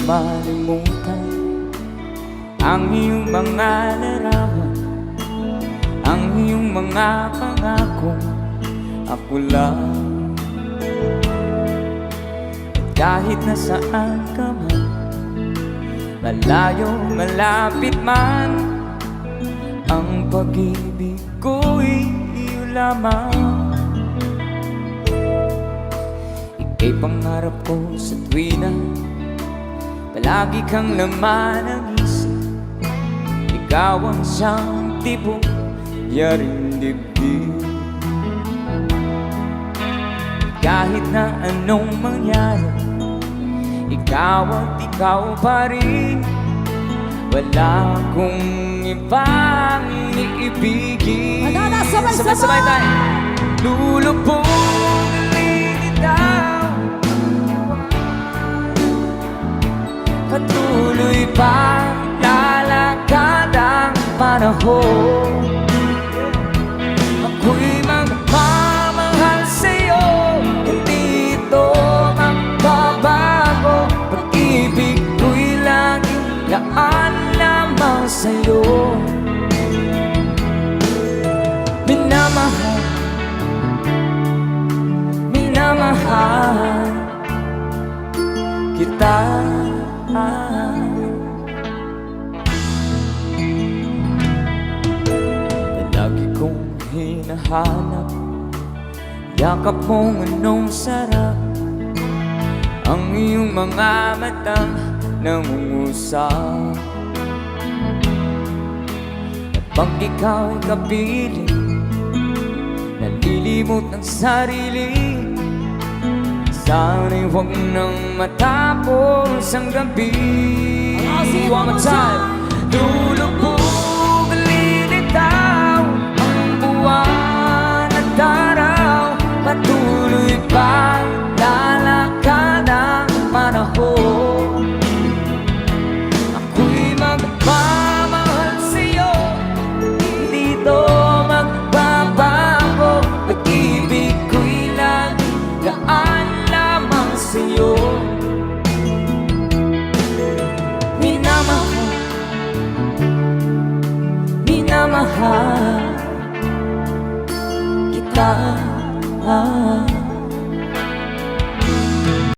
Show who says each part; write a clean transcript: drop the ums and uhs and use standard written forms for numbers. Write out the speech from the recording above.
Speaker 1: malimutan ang iyong mga larawan, ang iyong mga pangakong ako lang. Kahit nasaan ka man, malayo, malapit man, ang pag-ibig ko'y iyo lamang. Ika'y pangarap ko sa tuwi na palagi kang laman ng isip. Ikaw ang siyang tibok, yaring dibdib. Kahit na anong mangyari, ikaw at ikaw pa rin. Wala akong ibang iibigin. Sabay-sabay tayo. Lulubugin itaw, patuloy pa lalakad ang panahon. Ako'y magmamahal sa'yo, hindi ito magbabago. Pag-ibig ko'y laging laan lamang sa'yo. Minamahal, minamahal kita. Lagi kong hinahanap yakap mong anong sarap, ang iyong mga matang nangungusap. At pag ikaw'y kapiling, nalilimot ng sarili, sana'y huwag nang matapos ang gabi. One more time. Lulubugin itaw ang buwan at araw, patuloy pa lalakad ang panahon. Ako'y magmamahal sa'yo, hindi ito magbabago. Pag-ibig ko'y laging laan lamang sa'yo. Minamahal, minamahal kita.